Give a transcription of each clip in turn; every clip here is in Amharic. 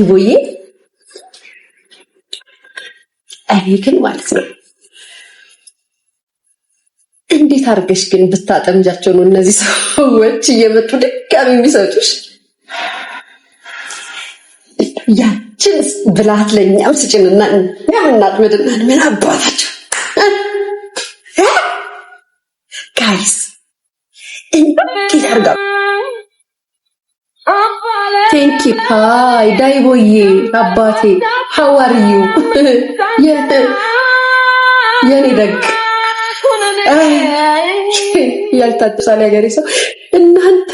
ቦዬ እኔ ግን ማለት ነው እንዴት አድርገሽ ግን ብታጠምጃቸው ነው እነዚህ ሰዎች እየመጡ ድጋሚ የሚሰጡሽ? ያችን ብላት ለኛም ስጭንና እናጥምድና ምን አባታቸው ጋይስ እንዴት አድርጋ ቴንኪ ፓይ ዳይቦዬ አባቴ how are you የኔ ደግ ያልታጠሳለ ያገሬ ሰው እናንተ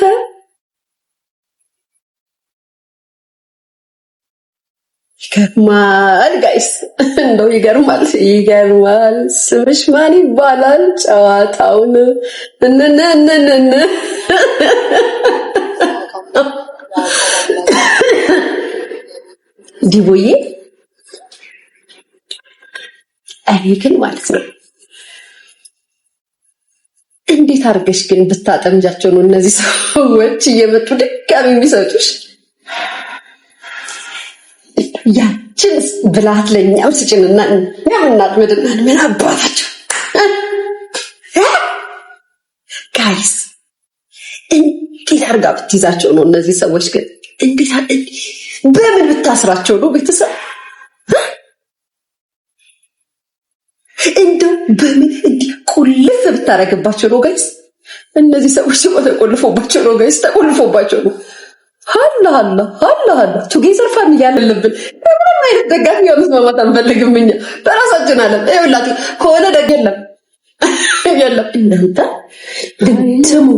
ይገርማል ጋይስ እንደው ይገርማል ስምሽ ማን ይባላል ጨዋታውን እንነነነ ዲቦዬ እኔ ግን ማለት ነው እንዴት አድርገሽ ግን ብታጠምጃቸው ነው እነዚህ ሰዎች እየመጡ ድጋሚ የሚሰጡሽ? ያችን ብላት ለኛም ስጭንና እናጥምድና ምን አባታቸው ጋይስ እንዴት አድርጋ ብትይዛቸው ነው እነዚህ ሰዎች ግን እንዴት በምን ብታስራቸው ነው ቤተሰብ እንደው በምን እንዲህ ቁልፍ ብታረግባቸው ነው ጋይስ? እነዚህ ሰዎች ተቆልፎባቸው ነው ጋይስ፣ ተቆልፎባቸው ነው። ሀላ ቱጌዘር ፋሚሊ ያለብን ምንም አይነት ደጋፊ መስማማት አንፈልግም እኛ በራሳችን አለም ይኸውላችሁ ከሆነ ደግ የለም እናንተ ድምትሙ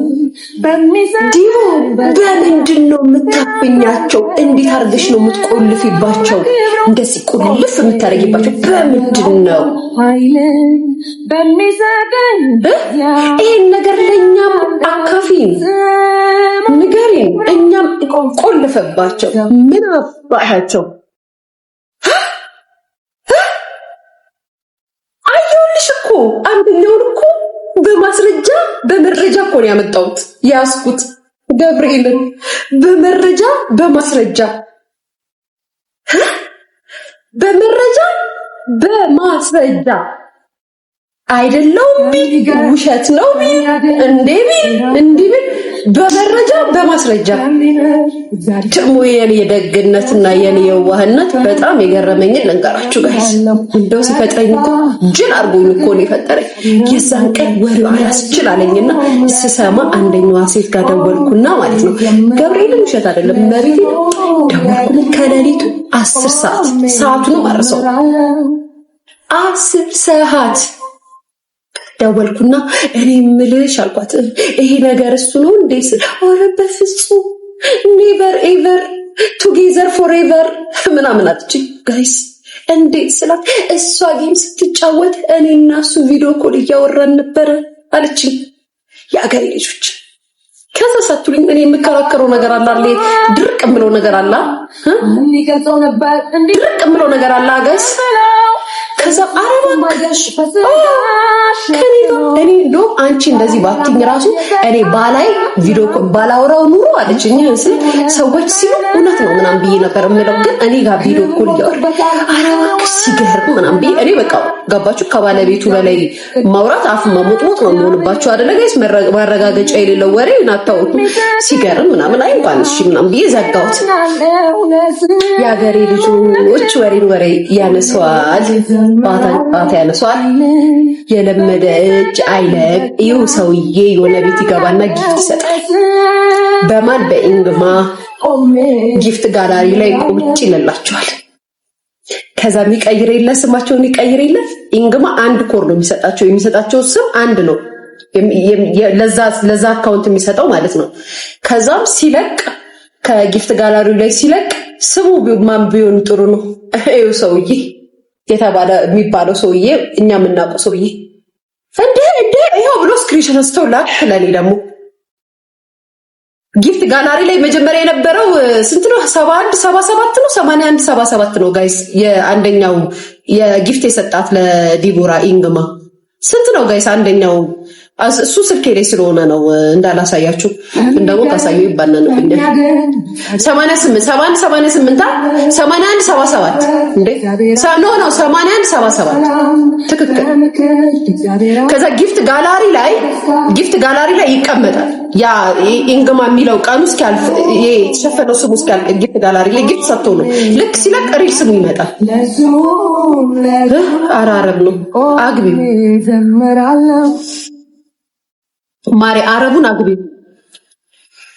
ዲቦ በምንድን ነው የምታፈኛቸው? እንዴት አድርገሽ ነው የምትቆልፊባቸው? እንደዚህ ቁልፍ የምታረጊባቸው በምንድን ነው? ይሄን ነገር ለእኛም አካፊን ንገሪን፣ እኛም ቆልፈባቸው። ምን አባታቸው አየሁልሽ እኮ አንደኛውን እኮ በማስረጃ በመረጃ እኮ ነው ያመጣሁት ያስኩት ገብርኤልን በመረጃ በማስረጃ በማስረጃ አይደለም ውሸት ነው እንዴ በመረጃ በማስረጃ ደግሞ የኔ ደግነትና የኔ የዋህነት በጣም የገረመኝን ልንገራችሁ ጋይስ። እንደው ሲፈጥረኝ እኮ ጅል አርጎኝ እኮ ነው የፈጠረኝ። የዛን ቀን ወሬው አላስችል አለኝና ስሰማ አንደኛዋ ሴት ጋር ደወልኩና ማለት ነው ገብርኤልን ውሸት አይደለም መቤቴ ደወልኩና ከሌሊቱ 10 ሰዓት ነው ማረሰው 10 ሰዓት ደወልኩና እኔ ምልሽ አልኳት ይሄ ነገር እሱ ነው እንዴ? አረ በፍጹም ኔቨር ኤቨር ቱጌዘር ፎሬቨር ምናምን አትጪ ጋይስ እንዴ ስላት እሷ ጌም ስትጫወት እኔና እሱ ቪዲዮ ኮል እያወራን ነበረ አለችኝ። የአገሬ ልጆች ከዛ ሳትሉኝ እኔ የምከራከረው ነገር አለ አይደል? ድርቅ ምለው ነገር አለ እንዲገልጸው ነበር እንዴ ድርቅ ምለው ነገር አለ ጋይስ። ከዛ አረባሽ እኔ ዶ አንቺ እንደዚህ ባትኝ ራሱ እኔ ባላይ ቪዲዮ ባላወራው ኑሮ አለችኝ። ሰዎች ሲሉ እውነት ነው ምናምን ብዬ ነበር የምለው፣ ግን እኔ ጋር ቪዲዮ ኮል ያወራ አረባክሽ ሲገርም ምናምን ብዬ እኔ በቃ ገባችሁ ከባለቤቱ በላይ ማውራት አፍ ማሞጥሞጥ ነው የሚሆንባችሁ አይደለ ጋይስ? ማረጋገጫ የሌለው ወሬ ናታውት ሲገርም ምናምን አይባል እሺ ምናምን ብዬ ዘጋሁት። የአገሬ ልጆች ወሬ ያነሷል ባታ ያነሷል። የለመደ እጅ አይለቅ። ይኸው ሰውዬ የሆነ ቤት ይገባና ጊፍት ይሰጣል። በማን በኢንግማ ጊፍት ጋላሪ ላይ ቁጭ ይለላቸዋል። ከዛ የሚቀይር የለ ስማቸውን ይቀይር የለ ኢንግማ አንድ ኮር ነው የሚሰጣቸው ስም አንድ ነው ለዛ አካውንት የሚሰጠው ማለት ነው። ከዛም ሲለቅ ከጊፍት ጋላሪ ላይ ሲለቅ ስሙ ማን ቢሆን ጥሩ ነው? ይኸው ሰውዬ የተባለ የሚባለው ሰውዬ እኛ የምናውቀው ሰውዬ እንዴ ይሄው ብሎ ስክሪንሾት አስተውላክ። ለኔ ደግሞ ጊፍት ጋላሪ ላይ መጀመሪያ የነበረው ስንት ነው? 71 77 ነው 81 77 ነው ጋይስ። የአንደኛው የጊፍት የሰጣት ለዲቦራ ኢንግማ ስንት ነው ጋይስ? አንደኛው እሱ ስልኬ ላይ ስለሆነ ነው እንዳላሳያችሁ። እንደው ካሳዩ ይባናንብኛል። 88 81 77 እንዴ ነው 81 77 ትክክል። ከዛ ጊፍት ጋላሪ ላይ ይቀመጣል። ያ ኢንግማ የሚለው ቀኑ እስኪያልፍ የተሸፈነው ስሙ እስኪያልፍ ጊፍት ጋላሪ ላይ ጊፍት ሰጥቶ ነው ልክ ሲለቅ ሪል ስሙ ይመጣል። አራረብ ነው አግቢ ማሪ አረቡን አግቢ።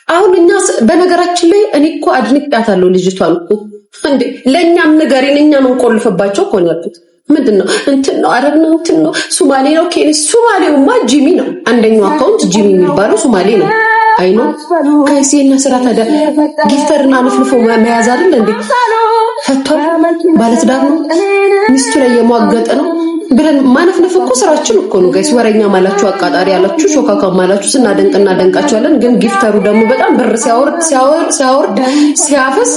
አሁን እኛ በነገራችን ላይ እኔ እኮ አድንቄያታለሁ ልጅቷን እኮ እንዴ ለኛም ንገሪን እኛም እንቆልፍባቸው እኮ ነው ያልኩት። ምንድነው እንትን ነው አረብ ነው እንትን ነው ሶማሌ ነው ኬኒ ሶማሌውማ ጂሚ ነው አንደኛው አካውንት ጂሚ የሚባለው ሶማሌ ነው። አይኖ ከይሴና ስራ ታዲያ ጊፍተርና አልፍልፎ መያዝ አይደል እንዴ? ፈቷል ባለትዳር ነው ሚስቱ ላይ የሟገጠ ነው ብለን ማነፍነፍ እኮ ስራችን እኮ ነው ጋይስ። ወረኛ ማላችሁ አቃጣሪ ያላችሁ ሾካካ ማላችሁ ስናደንቅና ደንቃቸዋለን። ግን ጊፍተሩ ደግሞ በጣም ብር ሲያወርድ ሲያፈስ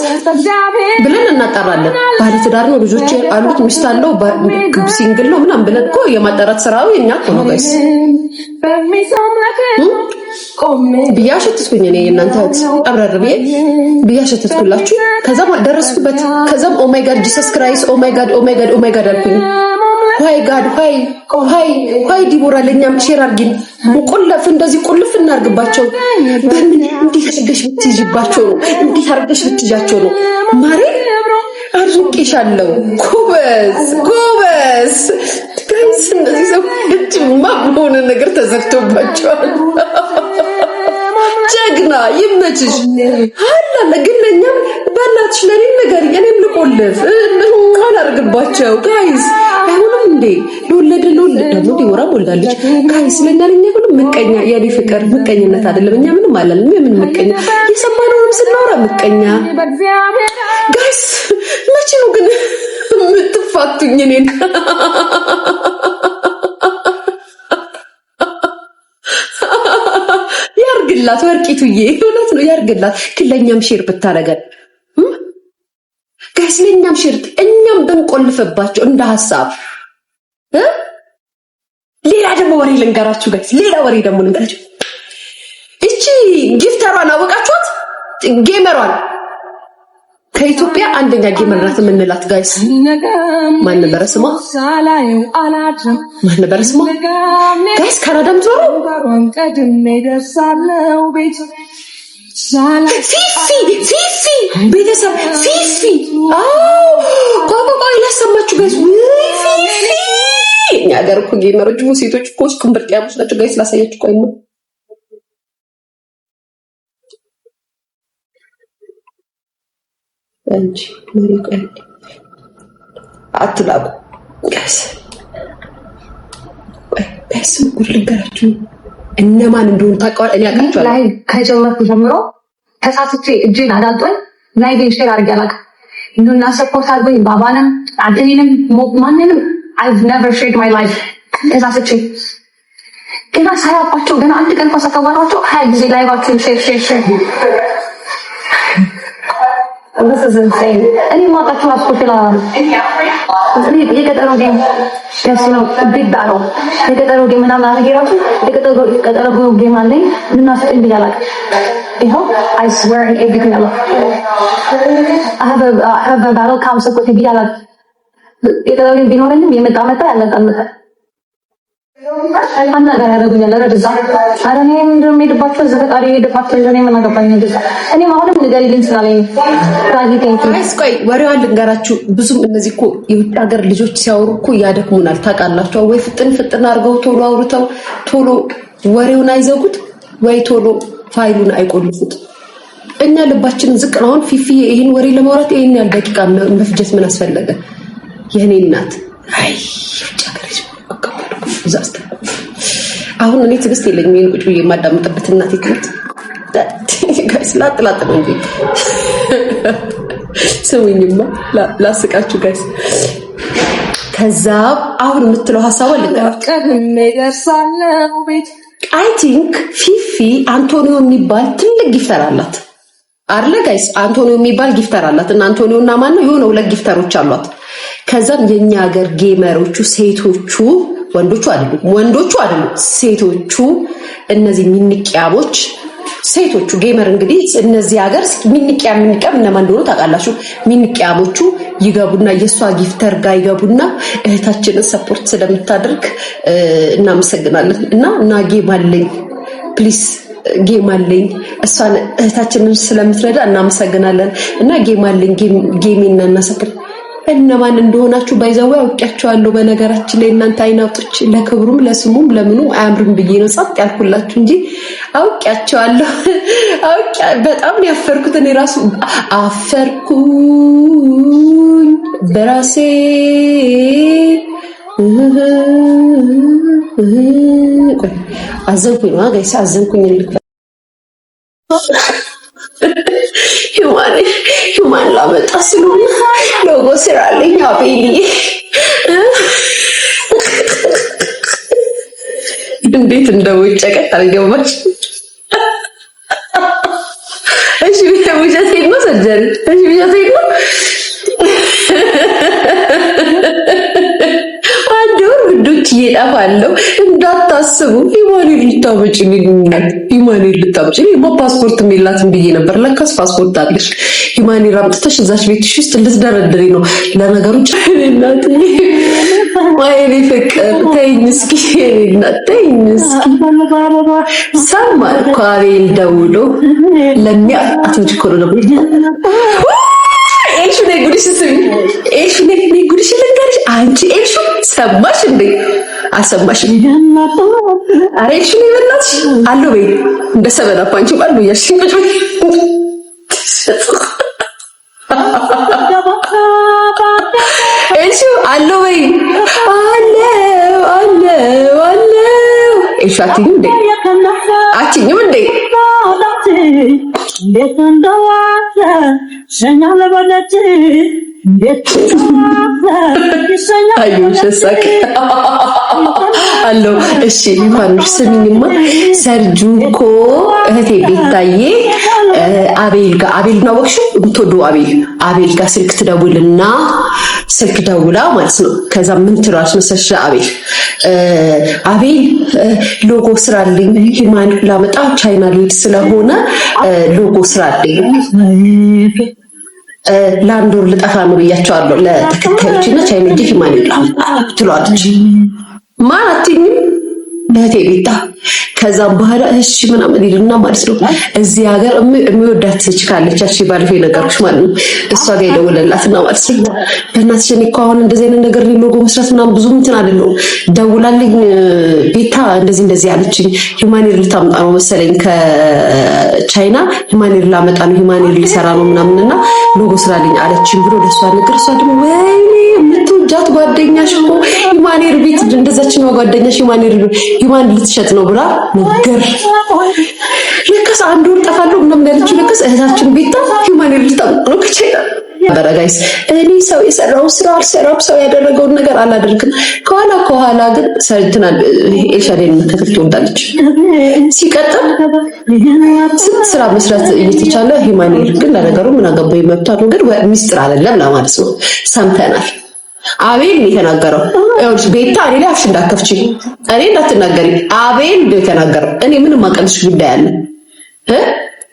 ብለን እናጣራለን። ባለትዳር ነው ልጆች አሉት ሚስት አለው ሲንግል ነው ምናምን ብለን እኮ የማጣራት ስራው የኛ እኮ ነው ጋይስ። ብያሸትኩኝ እኔ እናንተ አብራርቤ ብያሸትኩላችሁ። ከዛም ደረስኩበት። ከዛም ኦ ማይ ጋድ ጂሰስ ክራይስት ኦ ማይ ጋድ ኦ ማይ ጋድ ኦ ማይ ጋድ አልኩኝ። ሆይ ጋድ ሆይ ዲቦራ ለኛም ሼር አርጊን ቁልፍ እንደዚህ ቁልፍ እናርግባቸው። በምን እንዴት አድርገሽ ብትይዥባቸው ነው? እንዴት አድርገሽ ብትይዣቸው ነው? ማሬ አድርቄሻለሁ። ጎበዝ ጋይስ እንደዚህ ሰው እጅማ በሆነ ነገር ተዘግቶባቸዋል። ጀግና ይመችሽ አላለ። ግን ለኛም በእናትሽ ለኔ ነገር እኔም ልቆልፍ አላርግባቸው ጋይስ። አይሆንም እንዴ ለወለደ ደግሞ ዲቦራ ወልዳለች ጋይስ። ለኛ ሁሉ ምቀኛ የኔ ፍቅር ምቀኝነት አይደለም። እኛ ምንም አላለም። ምን ምቀኛ የሰማነውም ስናወራ ምቀኛ ጋይስ። መቼ ነው ግን የምትፋቱኝ እኔን? ያርግላት ወርቂቱዬ እውነት ነው ያርግላት። ለኛም ሼር ብታረገን ጋይስ ለኛም ሼር እኛም ብንቆልፍባቸው እንደ ሐሳብ ሌላ ደግሞ ወሬ ልንገራችሁ ጋይስ። ሌላ ወሬ ደግሞ ልንገራችሁ። እቺ ጊፍተሯን አወቃችኋት? ጌመሯን ከኢትዮጵያ አንደኛ ጌመር ናት የምንላት ጋይስ። ማን ነበር ስሟ ጋይስ? ካናዳ ምትኖሩ ፊፊ ቤተሰብ ፊፊ ቆይ ላሰማችሁ ጋይስ። ፊፊ እኛ ሀገር እኮ ጌመሮች ሴቶች እኮ እስኩምብርጥ ያሙስ ናቸው ጋይስ። ላሳያችሁ ቆይ ነው እንጂ ማሪቆይ አትላቁ ጋይስ። ጋይስ ጉድ ልንገራችሁ እነማን እንደሆኑ ታውቃለህ? እኔ አውቃቸዋለሁ። ላይ ከጀመርኩ ጀምሮ ተሳስቼ እጄን አዳልጦኝ ላይቬን ሼር አድርጌያለሁ። እንዱና ሰፖርት አድርጎኝ ባባንም አድኔንም ማንንም I've never shared my life ተሳስቼ ገና ሳያውቋቸው ገና አንድ ቀን ሳታዋራቸው ሀያ ጊዜ ላይቫቸውን ሼር This is insane. Any more that you have put in you get a game. Yes, you know, a big battle. You get a game and I'm not here. You get a game and then nothing be like. You know, I swear in everything I love. I have a battle concept with the Biala. You get a game, you know, and you met Amata. I'm not gonna do another design. I don't even meet the boxes of it. I read the boxes and even like a funny design. Any more than the very installation. Guys, quite very odd garachu. Busum in the Zico, you other Lijo Siauku Yadakunal Takalato, way fit and argo Tolo, where you nice good, way Tolo, 5 I could foot. And now the button Zikron, Fifi, in where you more at in and Beckham, just as Felaga. Yenny nut. Ay, ዛስተ አሁን እኔ ትግስት የለኝም። ቁጭ ብዬ ማዳምጥበት እናቴ ትምት ጋይስ ላጥላጥ ነው እንዴ? ስሙኝማ ላስቃችሁ ጋይስ። ከዛ አሁን የምትለው ሐሳብ አይ ቲንክ ፊፊ አንቶኒዮ የሚባል ትልቅ ጊፍተር አላት አይደል ጋይስ? አንቶኒዮ የሚባል ጊፍተር አላት እና አንቶኒዮና ማን ነው የሆነ ሁለት ጊፍተሮች አሏት። ከዛም የኛ ሀገር ጌመሮቹ ሴቶቹ ወንዶቹ አይደሉም ሴቶቹ እነዚህ ሚኒቂያቦች ሴቶቹ ጌመር እንግዲህ እነዚህ ሀገር ሚኒቂያም እነማን እንደሆኑ ታውቃላችሁ ሚኒቂያቦቹ ይገቡና የሷ ጊፍተር ጋር ይገቡና እህታችንን ሰፖርት ስለምታደርግ እናመሰግናለን እና ጌም አለኝ ፕሊስ ጌም አለኝ እሷን እህታችንን ስለምትረዳ እናመሰግናለን እና ጌም አለኝ ጌሜና እናሰክር እነማን እንደሆናችሁ ባይዘው አውቂያቸዋለሁ በነገራችን ላይ እናንተ አይናውጦች ለክብሩም ለስሙም ለምኑም አያምርም ብዬ ነው ጻጥ ያልኩላችሁ እንጂ አውቂያቸዋለሁ በጣም ያፈርኩት እኔ ራሱ አፈርኩኝ በራሴ አዘንኩኝ ጋይስ አዘንኩኝ ሁማን ላመጣ ስለሆነ ሎጎ ስራልኝ አቤልዬ እንዴት እንደወጨቀ አልገባች እሺ ቢተውጀት ነው ሰጀሪ እሺ ቢተውጀት ነው ግዶች እየጠፋለሁ እንዳታስቡ ኢማኑኤል ልታመጪ ፓስፖርት የላትም ብዬ ነበር ለካስ ፓስፖርት አለሽ ኢማኑኤል አምጥተሽ እዛች ቤትሽ ውስጥ ልትደረድሪ ነው ለነገሩ ጫናት ማይኔ ፍቅር ተይኝ እስኪ ተይኝ እስኪ ሰማ እኮ አቤል ደውሎ ለሚያጣት ልጅ እኮ ነው ኤልሹ ነይ ጉድሽ ስሚ ኤልሹ ነይ ጉድሽ ልንገርሽ አንቺ ኤልሹ ሰማሽ እንዴ አሰማሽ አረ ኤልሹ ነይ በእናትሽ አለው በይ እንደ ሰበና ፓንቺ ባሉ ያሽኝ ቁጭ ኤልሹ አለው በይ አለው ኤልሹ አትይኝም እንዴ አለው እሺ ማንሽ ስሚኝማ ሰርጁ እኮ እህቴ ቤታዬ አቤል ነው ወክሽ እንትወዱ አቤል ጋር ስልክ ደውላ ማለት ነው ከዛ ምን ትራስ መሰለሽ አቤል ሎጎ ስራልኝ ሂማን ላመጣ ቻይና ልሄድ ስለሆነ ሎጎ ስራልኝ ለአንድ ወር ልጠፋ ነው ብያቸዋለሁ ለተከታዮችና ቻይና ልጅ ሂማን ትሏለች ማለትኝ እህቴ ቤታ ከዛም በኋላ እሺ ምናምን ይልና ማለት ነው እዚህ ሀገር የሚወዳት ልጅ ካለች እሺ ባልፈይ ነገርኩሽ ማለት ነው እሷ ጋር ይደውልላትና ማለት ነው በእናትሽ እኔ እኮ አሁን እንደዚህ አይነት ነገር ሎጎ መስራት ምናምን ብዙ እንትን አይደለም ደውላልኝ ቤታ እንደዚህ ያለችኝ ሂማኒር ልታመጣ ነው መሰለኝ ከቻይና ሂማኒር ላመጣ ነው ሂማኒር ሊሰራ ነው ምናምንና ሎጎ ስራልኝ አለችኝ ብሎ ለሷ ነገር እሷ ደግሞ ወይኔ የምትወጃት ጓደኛሽ እኮ ሂማኒር ቤት እንደዛች ነው ጓደኛሽ ሂማን ልትሸጥ ነው ብላ ነገር ለከስ አንድ ወር ጠፋለሁ ምናምን ያለችው ለከስ እህታችን ቤታ ሂማን ልታመጣ ነው ከቻይና በረጋይስ እኔ ሰው የሰራው ስራ አልሰራም ሰው ያደረገውን ነገር አላደርግም ከኋላ ግን ሰርተናል ኤልሻዴን መከተል ትወዳለች ሲቀጥል ስራ መስራት እየተቻለ ሂማን ግን ለነገሩ ምን አገባው ይመጣው ግን ሚስጥር አይደለም ለማለት ነው ሰምተናል አቤል ነው የተናገረው አይውስ ቤታ እኔ ላይ አፍሽ እንዳከፍቺ እኔ እንዳትናገሪ አቤል ነው የተናገረው እኔ ምንም ማቀልሽ ጉዳይ አለ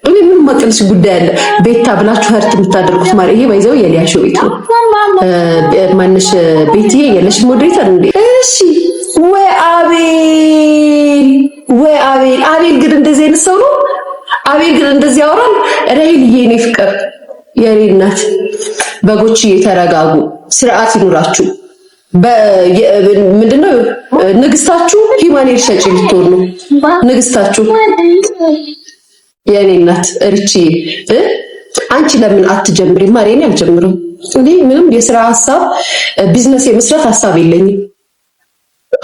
እኔ ምንም ማቀልሽ ጉዳይ አለ ቤታ ብላችሁ ህርት የምታደርጉት ማለት ይሄ ባይዘው የሊያሾ ቤት ነው ማንሽ ቤትዬ የለሽ ሞዴሬተር እንዴ እሺ ወይ አቤል ግን እንደዚህ አይነት ሰው ነው አቤል ግን እንደዚህ ያወራል ራይልዬ እኔ ፍቅር የኔ እናት በጎች እየተረጋጉ ስርዓት ይኑራችሁ ምንድነው ንግስታችሁ ሂማኔር ሸጪ ልትሆን ነው ንግስታችሁ የኔ እናት እርቺ አንቺ ለምን አትጀምሪ ማሪኔ አልጀምርም እንዴ ምንም የሥራ ሐሳብ ቢዝነስ የመስራት ሐሳብ የለኝም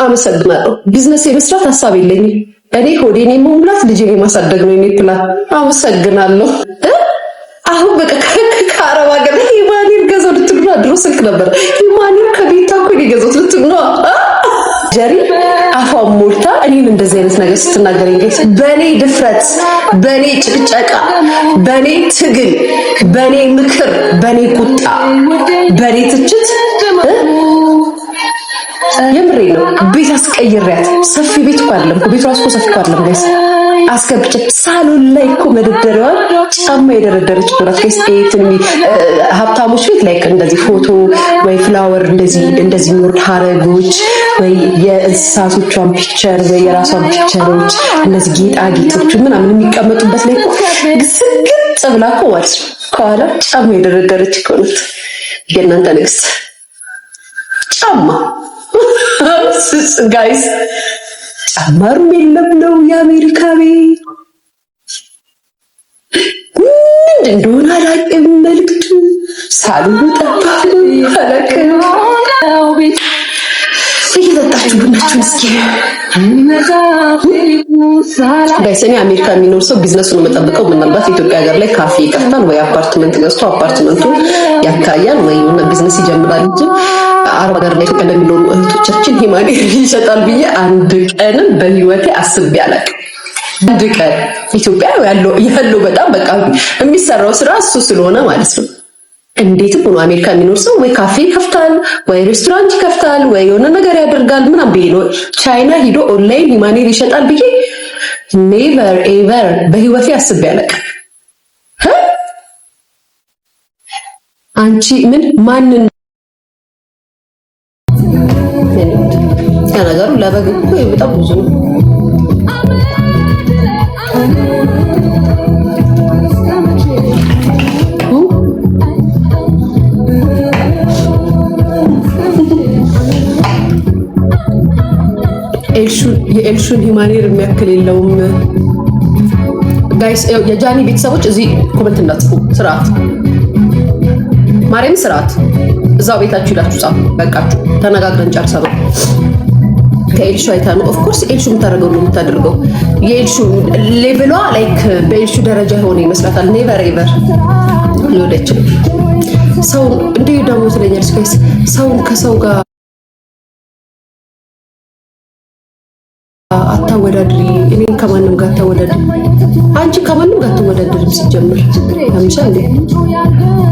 አመሰግናለሁ ቢዝነስ የመስራት ሐሳብ የለኝም እኔ ሆዴን የመሙላት ልጄን የማሳደግ ነው የኔ ፕላን አመሰግናለሁ አሁን በቃ ከአረብ ሀገር ሂማኒር ገዘው ልትሉና ድሮ ስልክ ነበር ሂማኒር ከቤታ እኮ የገዘው ልትሉና ጀሪ አፋው ሞልታ እኔን እንደዚህ አይነት ነገር ስትናገር እንግዲህ በኔ ድፍረት በኔ ጭቅጨቃ በኔ ትግል በኔ ምክር በኔ ቁጣ በኔ ትችት የምሬ ነው ቤት ቀይሬያት ሰፊ ቤት እኮ አይደለም ቤቱ ራሱ ሰፊ እኮ አይደለም ጋይስ አስገብቼ ሳሎን ላይ እኮ መደርደሪያዋን ጫማ የደረደረች ብራት ጋይስ ሀብታሞች ቤት ላይ እንደዚህ ፎቶ ወይ ፍላወር እንደዚህ ኖር ሀረጎች ወይ የእንስሳቶቿን ፒክቸር ወይ የራሷን ፒክቸሮች እነዚህ ጌጣጌጦች ምናምን የሚቀመጡበት ላይ እኮ ግስግጥ ብላ እኮ ማለት ነው ከኋላ ጫማ የደረደረች እኮ ናት የእናንተ ንግስት ጫማ ጋይስ ጫማሩም የለም ነው የአሜሪካ ቤት ምንድን እንደሆነ አላውቅም መልክቱ ሳሎኑ ጠባብ ነው አላውቅም እየጠጣችሁ ቡናችሁን እስኪ ጋይስ እኔ አሜሪካ የሚኖር ሰው ቢዝነሱን መጠብቀው ምናልባት ኢትዮጵያ ሀገር ላይ ካፌ ይከፍታል ወይ አፓርትመንት ገዝቶ አፓርትመንቱን ያካያል ወይ የሆነ ቢዝነስ ይጀምራል እንጂ አረብ ሀገር ላይ ኢትዮጵያ ለሚኖሩ እህቶቻችን ሂማኒ ይሰጣል ብዬ አንድ ቀንም በህይወቴ አስቤ አላውቅም። አንድ ቀን ኢትዮጵያ ያለው በጣም በቃ የሚሰራው ስራ እሱ ስለሆነ ማለት ነው። እንዴትም ሆኖ አሜሪካ የሚኖር ሰው ወይ ካፌ ይከፍታል ወይ ሬስቶራንት ይከፍታል ወይ የሆነ ነገር ያደርጋል ምናምን ብዬ ነው። ቻይና ሂዶ ኦንላይን ሂማኒ ይሸጣል ብዬ ኔቨር ኤቨር በህይወቴ አስቤ አላውቅም። አንቺ ምን ማንን ነገሩ ለበግ እኮ በጣም ብዙ ነው። የኤልሹን ሂማኔር የሚያክል የለውም ጋይስ። የጃኒ ቤተሰቦች እዚህ ኮመንት እንዳትጽፉ፣ ስርዓት ማርያም ስርዓት። እዛው ቤታችሁ ይላችሁ ጻፉ። በቃችሁ፣ ተነጋግረን ጨርሰናል። ከኤልሹ አይታ ነው ኦፍ ኮርስ ኤልሹ የምታደርገው ነው የምታደርገው። የኤልሹ ሌቭሏ ላይክ በኤልሹ ደረጃ የሆነ ይመስላታል። ኔቨር ኤቨር ሊወድ አይችልም። ሰው እንደ ደግሞ ትለኛለች ጋይስ፣ ሰውን ከሰው ጋር አታወዳድሪ። እኔም ከማንም ጋር አታወዳድሪ። አንቺ ከማንም ጋር አትወዳድርም ሲጀምር። አምሻ እንዴ